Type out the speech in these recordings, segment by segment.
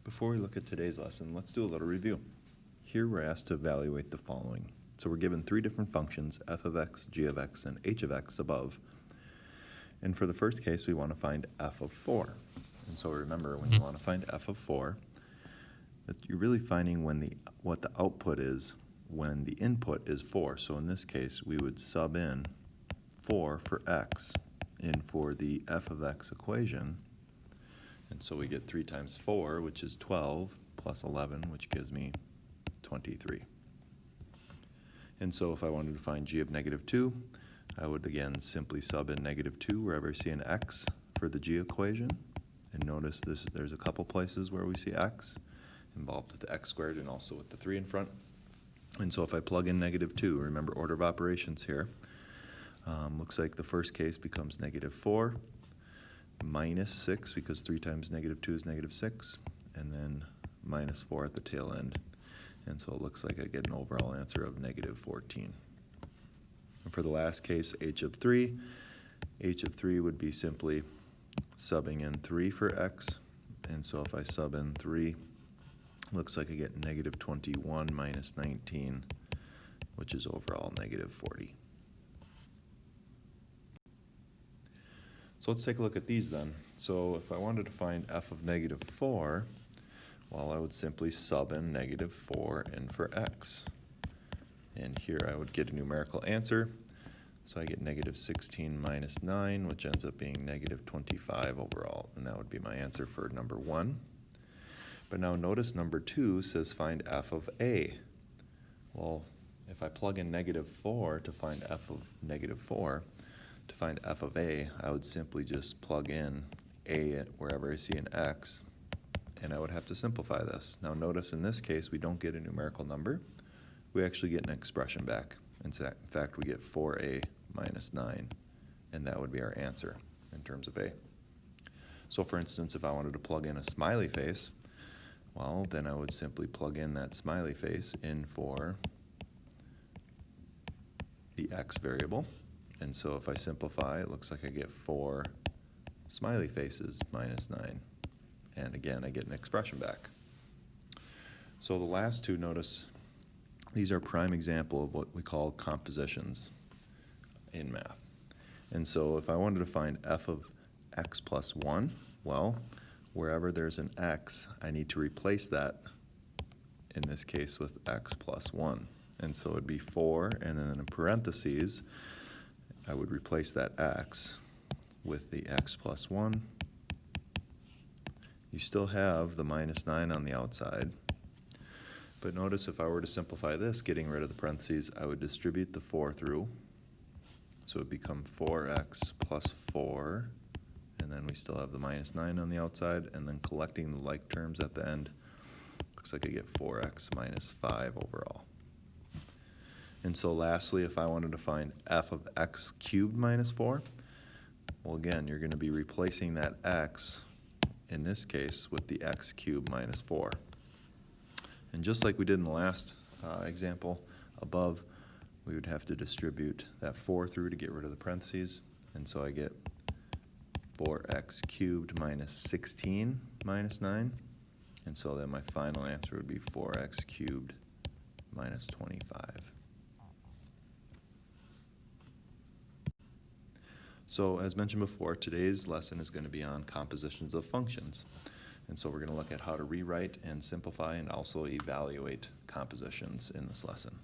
Before we look at today's lesson, let's do a little review. Here we're asked to evaluate the following. So we're given three different functions, f of x, g of x, and h of x above. And for the first case, we want to find f of 4. And so remember, when you want to find f of 4, that you're really finding what the output is when the input is 4. So in this case, we would sub in 4 for x in for the f of x equation. And so we get 3 times 4, which is 12, plus 11, which gives me 23. And so if I wanted to find g of negative 2, I would again simply sub in negative 2 wherever I see an x for the g equation. And notice there's a couple places where we see x involved with the x squared and also with the 3 in front. And so if I plug in negative 2, remember order of operations here, looks like the first case becomes negative 4, minus 6, because 3 times negative 2 is negative 6, and then minus 4 at the tail end. And so it looks like I get an overall answer of negative 14. And for the last case, h of 3 would be simply subbing in 3 for x. And so if I sub in 3, looks like I get negative 21 minus 19, which is overall negative 40. So let's take a look at these then. So if I wanted to find f of negative 4, well, I would simply sub in negative 4 in for x. And here I would get a numerical answer. So I get negative 16 minus 9, which ends up being negative 25 overall. And that would be my answer for number 1. But now notice number 2 says find f of a. Well, if I plug in negative 4 to find f of negative 4, to find f of a, I would simply just plug in a wherever I see an x, and I would have to simplify this. Now notice in this case, we don't get a numerical number. We actually get an expression back. In fact, we get 4a minus 9, and that would be our answer in terms of a. So for instance, if I wanted to plug in a smiley face, well, then I would simply plug in that smiley face in for the x variable. And so if I simplify, it looks like I get 4 smiley faces minus 9. And again, I get an expression back. So the last two, notice, these are prime example of what we call compositions in math. And so if I wanted to find f of x plus 1, well, wherever there's an x, I need to replace that, in this case, with x plus 1. And so it would be 4, and then in parentheses, I would replace that x with the x plus 1. You still have the minus 9 on the outside. But notice if I were to simplify this, getting rid of the parentheses, I would distribute the 4 through. So it would become 4x plus 4. And then we still have the minus 9 on the outside. And then collecting the like terms at the end, looks like I get 4x minus 5 overall. And so lastly, if I wanted to find f of x cubed minus 4, well, again, you're going to be replacing that x, in this case, with the x cubed minus 4. And just like we did in the last example above, we would have to distribute that 4 through to get rid of the parentheses. And so I get 4x cubed minus 16 minus 9. And so then my final answer would be 4x cubed minus 25. So as mentioned before, today's lesson is going to be on compositions of functions. And so we're going to look at how to rewrite and simplify and also evaluate compositions in this lesson.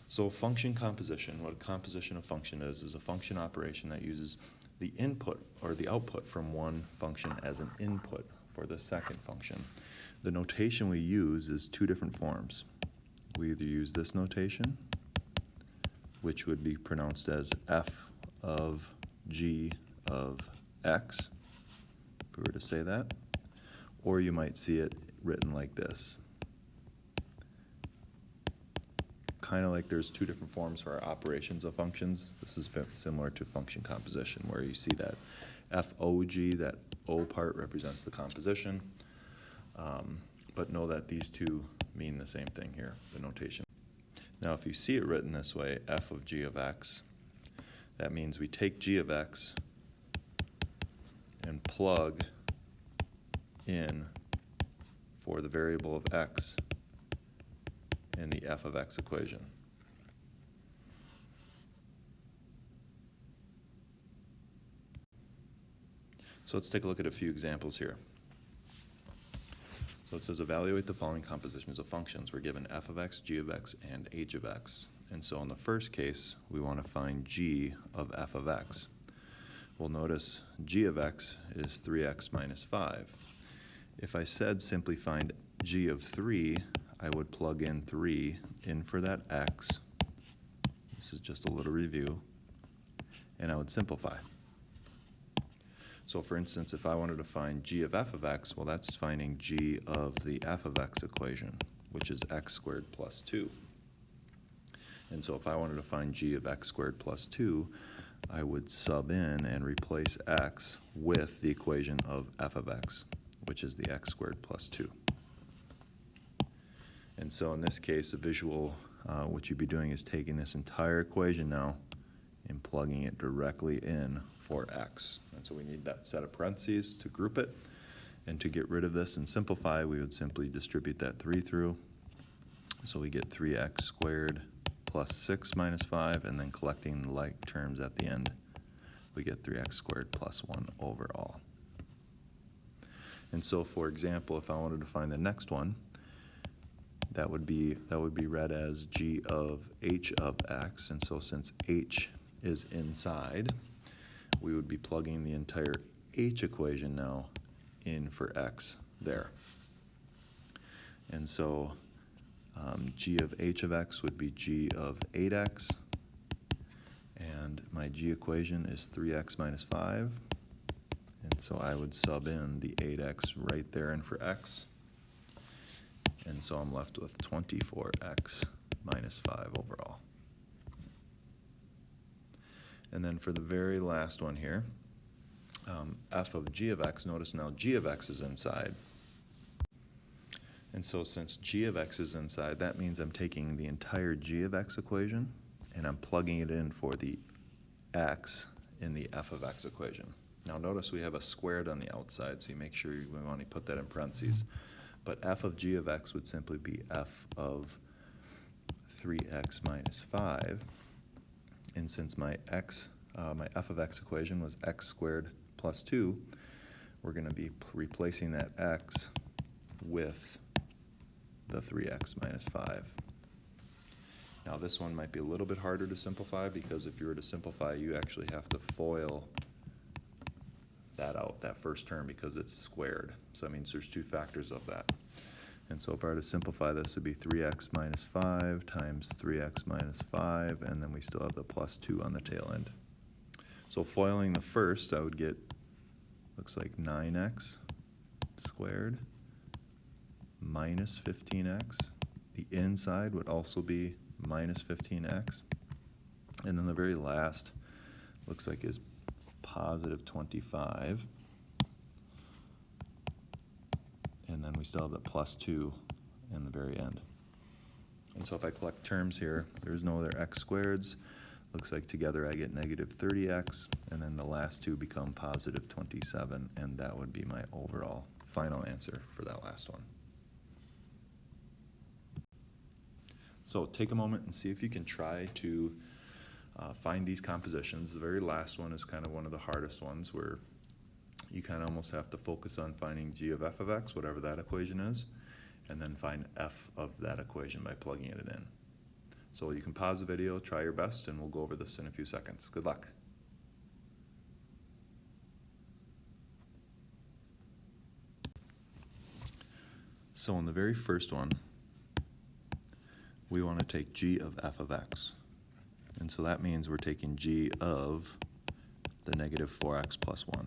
So function composition, what a composition of function is a function operation that uses the input or the output from one function as an input for the second function. The notation we use is 2 different forms. We either use this notation, which would be pronounced as f of g of x, if we were to say that, or you might see it written like this. Kind of like there's 2 different forms for our operations of functions. This is similar to function composition, where you see that f(og), that O part represents the composition, but know that these two mean the same thing here, the notation. Now if you see it written this way, f of g of x, that means we take g of x and plug in for the variable of x in the f of x equation. So let's take a look at a few examples here. So it says evaluate the following compositions of functions. We're given f of x, g of x, and h of x. And so in the first case, we want to find g of f of x. Well, notice g of x is 3x minus 5. If I said simply find g of 3, I would plug in 3 in for that x. This is just a little review. And I would simplify. So for instance, if I wanted to find g of f of x, well, that's finding g of the f of x equation, which is x squared plus 2. And so if I wanted to find g of x squared plus 2, I would sub in and replace x with the equation of f of x, which is the x squared plus 2. And so in this case, a visual, what you'd be doing is taking this entire equation now and plugging it directly in for x. And so we need that set of parentheses to group it. And to get rid of this and simplify, we would simply distribute that 3 through. So we get 3x squared plus 6 minus 5, and then collecting the like terms at the end, we get 3x squared plus 1 overall. And so for example, if I wanted to find the next one, that would be read as g of h of x. And so since h is inside, we would be plugging the entire h equation now in for x there. And so g of h of x would be g of 8x, and my g equation is 3x minus 5, and so I would sub in the 8x right there in for x, and so I'm left with 24x minus 5 overall. And then for the very last one here, f of g of x, notice now g of x is inside. And so since g of x is inside, that means I'm taking the entire g of x equation and I'm plugging it in for the x in the f of x equation. Now notice we have a squared on the outside, so you make sure you want to put that in parentheses. But f of g of x would simply be f of 3x minus 5. And since my f of x equation was x squared plus 2, we're going to be replacing that x with the 3x minus 5. Now this one might be a little bit harder to simplify, because if you were to simplify, you actually have to FOIL that out, that first term, because it's squared. So that means there's 2 factors of that. And so if I were to simplify this, it would be 3x minus 5 times 3x minus 5, and then we still have the plus 2 on the tail end. So foiling the first, I would get, looks like 9x squared minus 15x. The inside would also be minus 15x. And then the very last looks like is positive 25. And then we still have the plus 2 in the very end. And so if I collect terms here, there's no other x squareds. Looks like together I get negative 30x, and then the last 2 become positive 27, and that would be my overall final answer for that last one. So take a moment and see if you can try to find these compositions. The very last one is kind of one of the hardest ones, where you kind of almost have to focus on finding g of f of x, whatever that equation is, and then find f of that equation by plugging it in. So you can pause the video, try your best, and we'll go over this in a few seconds. Good luck. So in the very first one, we want to take g of f of x. And so that means we're taking g of the negative 4x plus 1.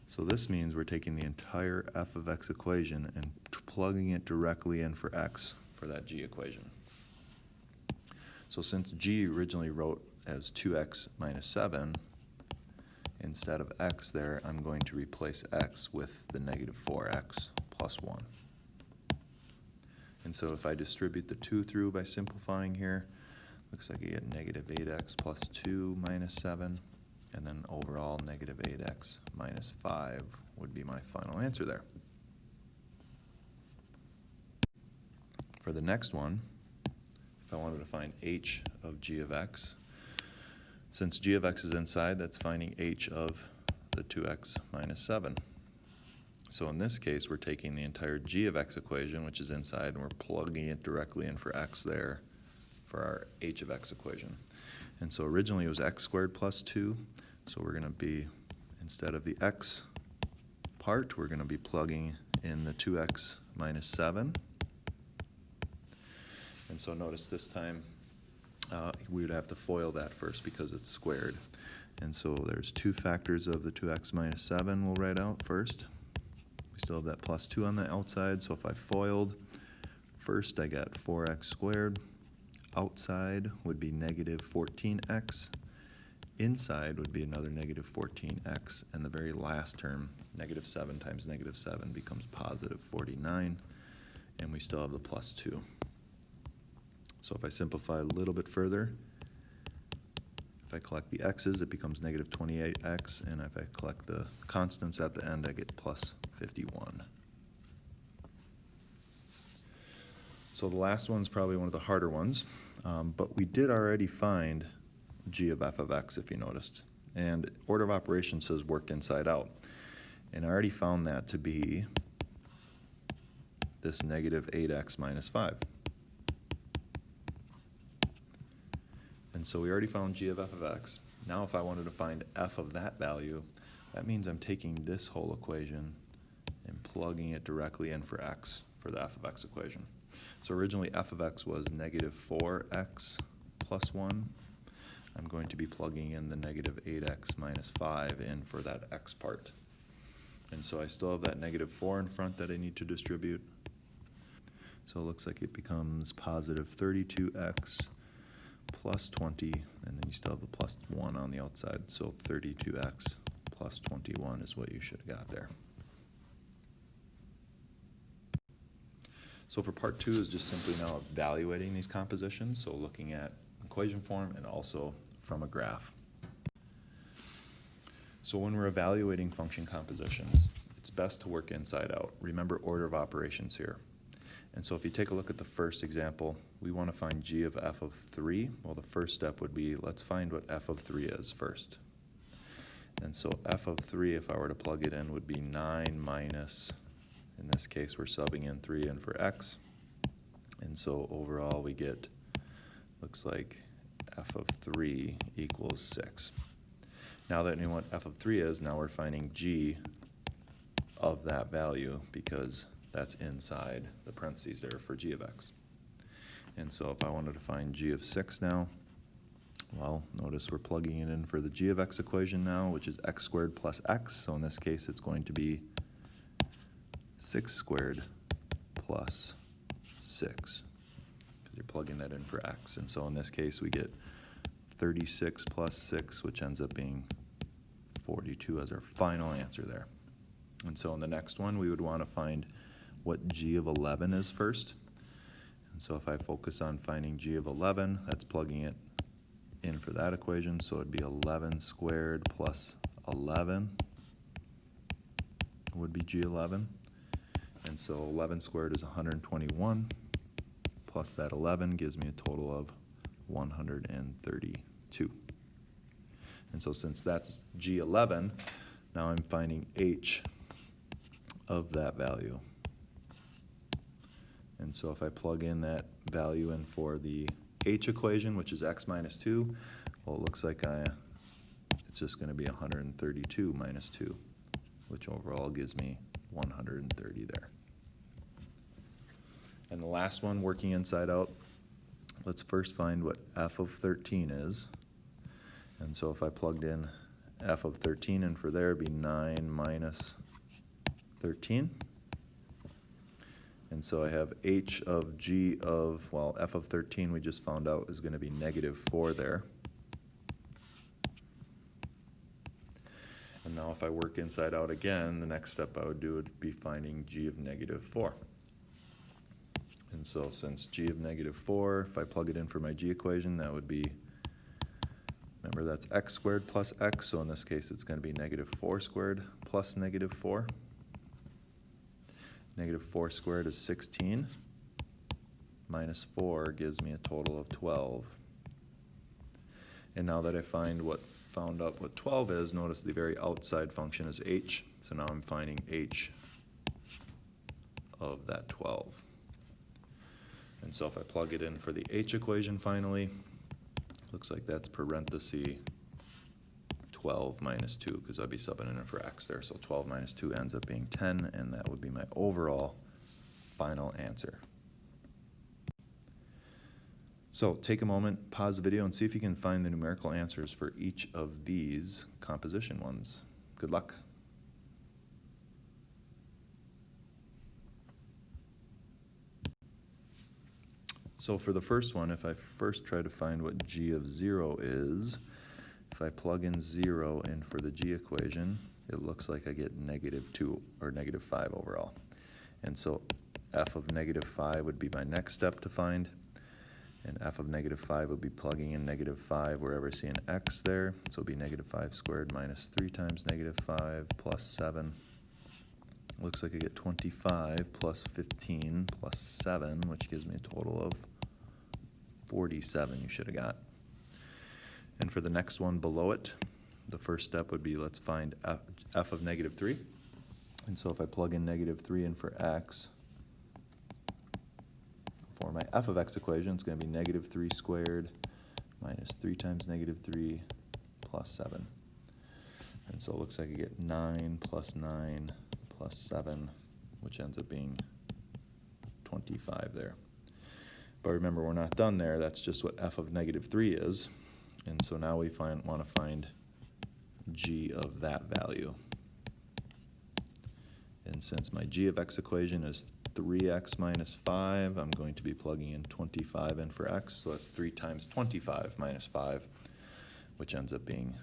So this means we're taking the entire f of x equation and plugging it directly in for x for that g equation. So since g originally wrote as 2x minus 7, instead of x there, I'm going to replace x with the negative 4x plus 1. And so if I distribute the 2 through by simplifying here, looks like I get negative 8x plus 2 minus 7. And then overall negative 8x minus 5 would be my final answer there. For the next one, if I wanted to find h of g of x, since g of x is inside, that's finding h of the 2x minus 7. So in this case, we're taking the entire g of x equation, which is inside, and we're plugging it directly in for x there for our h of x equation. And so originally it was x squared plus 2, so we're going to be, instead of the x part, we're going to be plugging in the 2x minus 7. And so notice this time we would have to FOIL that first because it's squared. And so there's 2 factors of the 2x minus 7 we'll write out first. We still have that plus 2 on the outside, so if I FOILed, first I got 4x squared. Outside would be negative 14x. Inside would be another negative 14x. And the very last term, negative 7 times negative 7 becomes positive 49. And we still have the plus 2. So if I simplify a little bit further, if I collect the x's, it becomes negative 28x. And if I collect the constants at the end, I get plus 51. So the last one's probably one of the harder ones, but we did already find g of f of x, if you noticed. And order of operations says work inside out. And I already found that to be this negative 8x minus 5. And so we already found g of f of x. Now if I wanted to find f of that value, that means I'm taking this whole equation and plugging it directly in for x, for the f of x equation. So originally f of x was negative 4x plus 1. I'm going to be plugging in the negative 8x minus 5 in for that x part. And so I still have that negative 4 in front that I need to distribute. So it looks like it becomes positive 32x plus 20, and then you still have the plus 1 on the outside. So 32x plus 21 is what you should have got there. So for part 2 is just simply now evaluating these compositions, so looking at equation form and also from a graph. So when we're evaluating function compositions, it's best to work inside out. Remember order of operations here. And so if you take a look at the first example, we want to find g of f of 3. Well, the first step would be, let's find what f of 3 is first. And so f of 3, if I were to plug it in, would be 9 minus, in this case, we're subbing in 3 in for x. And so overall we get, looks like f of 3 equals 6. Now that we know what f of 3 is, now we're finding g of that value because that's inside the parentheses there for g of x. And so if I wanted to find g of 6 now, well, notice we're plugging it in for the g of x equation now, which is x squared plus x. So in this case, it's going to be 6 squared plus 6, because you're plugging that in for x. And so in this case, we get 36 plus 6, which ends up being 42 as our final answer there. And so in the next one, we would want to find what g of 11 is first. And so if I focus on finding g of 11, that's plugging it in for that equation. So it'd be 11 squared plus 11 would be g11. And so 11 squared is 121, plus that 11 gives me a total of 132. And so since that's g11, now I'm finding h of that value. And so if I plug in that value in for the h equation, which is x minus 2, well, it looks like it's just going to be 132 minus 2, which overall gives me 130 there. And the last one, working inside out, let's first find what f of 13 is. And so if I plugged in f of 13 in for there, it'd be 9 minus 13. And so I have h of g of, well, f of 13 we just found out is going to be negative 4 there. And now if I work inside out again, the next step I would do would be finding g of negative 4. And so since g of negative 4, if I plug it in for my g equation, that would be, remember Remember, that's x squared plus x, so in this case it's going to be negative 4 squared plus negative 4. Negative 4 squared is 16. Minus 4 gives me a total of 12. And now that I found out what 12 is, notice the very outside function is h. So now I'm finding h of that 12. And so if I plug it in for the h equation finally, looks like that's parenthesis 12 minus 2, because I'd be subbing in for x there. So 12 minus 2 ends up being 10, and that would be my overall final answer. So take a moment, pause the video, and see if you can find the numerical answers for each of these composition ones. Good luck. So for the first one, if I first try to find what g of 0 is, if I plug in 0 in for the g equation, it looks like I get negative 2 or negative 5 overall. And so f of negative 5 would be my next step to find. And f of negative 5 would be plugging in negative 5 wherever I see an x there. So it would be negative 5 squared minus 3 times negative 5 plus 7. Looks like I get 25 plus 15 plus 7, which gives me a total of 47 you should have got. And for the next one below it, the first step would be let's find f of negative 3. And so if I plug in negative 3 in for x, for my f of x equation, it's going to be negative 3 squared minus 3 times negative 3 plus 7. And so it looks like I get 9 plus 9 plus 7, which ends up being 25 there. But remember, we're not done there. That's just what f of negative 3 is. And so now we want to find g of that value. And since my g of x equation is 3x minus 5, I'm going to be plugging in 25 in for x. So that's 3 times 25 minus 5, which ends up being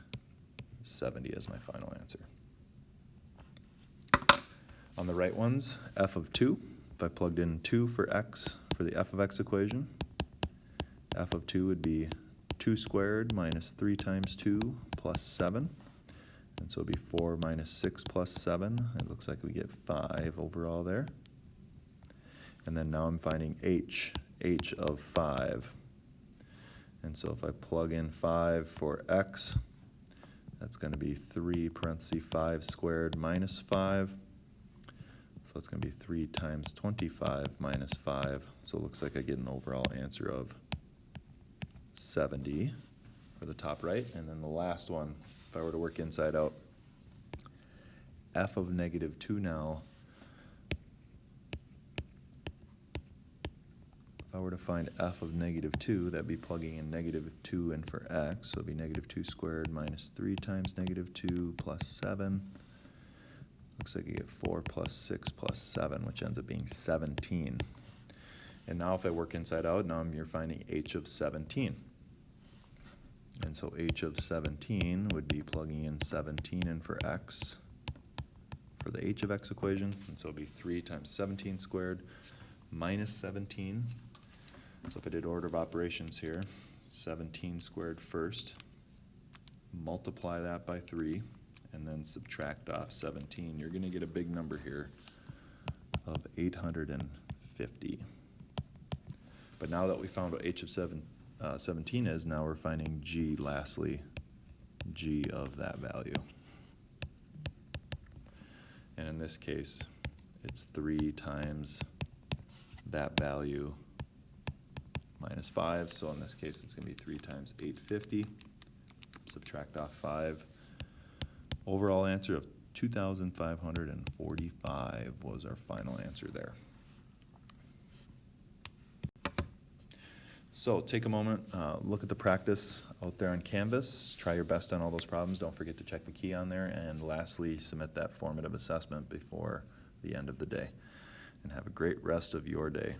70 as my final answer. On the right ones, f of 2, if I plugged in 2 for x for the f of x equation, f of 2 would be 2 squared minus 3 times 2 plus 7. And so it would be 4 minus 6 plus 7. It looks like we get 5 overall there. And then now I'm finding h of 5. And so if I plug in 5 for x, that's going to be 3 parentheses 5 squared minus 5. So it's going to be 3 times 25 minus 5. So it looks like I get an overall answer of 70 for the top right. And then the last one, if I were to work inside out, f of negative 2 now. If I were to find f of negative 2, that'd be plugging in negative 2 in for x. So it'd be negative 2 squared minus 3 times negative 2 plus 7. Looks like you get 4 plus 6 plus 7, which ends up being 17. And now if I work inside out, now you're finding h of 17. And so h of 17 would be plugging in 17 in for x for the h of x equation. And so it would be 3 times 17 squared minus 17. So if I did order of operations here, 17 squared first, multiply that by 3, and then subtract off 17. You're going to get a big number here of 850. But now that we found what h of 17 is, now we're finding g, lastly, g of that value. And in this case, it's 3 times that value minus 5. So in this case, it's going to be 3 times 850. Subtract off 5. Overall answer of 2,545 was our final answer there. So take a moment, look at the practice out there on Canvas, try your best on all those problems. Don't forget to check the key on there, and lastly, submit that formative assessment before the end of the day. And have a great rest of your day.